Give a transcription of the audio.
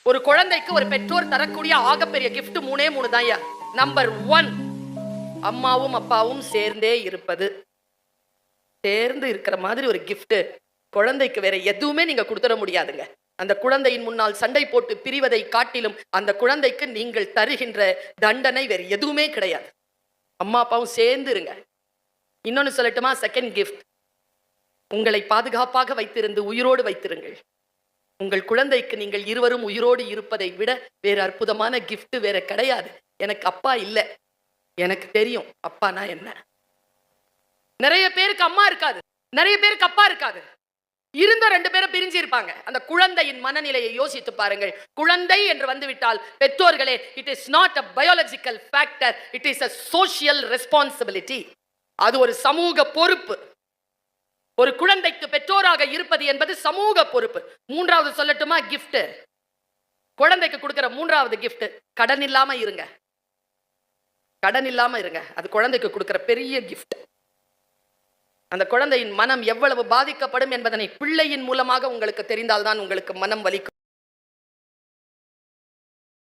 ஒரு குழந்தைக்கு ஒரு பெற்றோர் தரக்கூடிய ஆகப்பெரிய கிஃப்ட் மூணே மூணு தான். நம்பர் 1, அம்மாவும் அப்பாவும் சேர்ந்தே இருப்பது. சேர்ந்து இருக்கிற மாதிரி ஒரு கிஃப்ட் குழந்தைக்கு வேற எதுவுமே நீங்க கொடுத்துட முடியாதுங்க. அந்த குழந்தையின் முன்னால் சண்டை போட்டு பிரிவதை காட்டிலும் அந்த குழந்தைக்கு நீங்கள் தருகின்ற தண்டனை வேற எதுவுமே கிடையாது. அம்மா அப்பாவும் சேர்ந்து இருங்க. இன்னொன்னு சொல்லட்டுமா? செகண்ட் கிஃப்ட், உங்களை பாதுகாப்பாக வைத்திருந்து உயிரோடு வைத்திருங்கள். உங்கள் குழந்தைக்கு நீங்கள் இருவரும் உயிரோடு இருப்பதை விட வேற அற்புதமான கிஃப்ட் வேற கிடையாது. எனக்கு அப்பா இல்லை, எனக்கு தெரியும் அப்பானா என்ன. நிறைய பேருக்கு அம்மா இருக்காது, நிறைய பேருக்கு அப்பா இருக்காது. இருந்த 2 பேரும் பிரிஞ்சு இருப்பாங்க. அந்த குழந்தையின் மனநிலையை யோசித்து பாருங்கள். குழந்தை என்று வந்துவிட்டால் பெற்றோர்களே, it is not a biological factor, it is a social responsibility. அது ஒரு சமூக பொறுப்பு. ஒரு குழந்தைக்கு பெற்றோராக இருப்பது என்பது சமூக பொறுப்பு. மூன்றாவது சொல்லட்டுமா? கிஃப்ட். குழந்தைக்கு கொடுக்கிற மூன்றாவது கிஃப்ட், கடன் இல்லாம இருங்க. கடன் இல்லாம இருங்க. அது குழந்தைக்கு கொடுக்கிற பெரிய கிஃப்ட். அந்த குழந்தையின் மனம் எவ்வளவு பாதிக்கப்படும் என்பதனை பிள்ளையின் மூலமாக உங்களுக்கு தெரிந்தால்தான் உங்களுக்கு மனம் வலிக்கும்.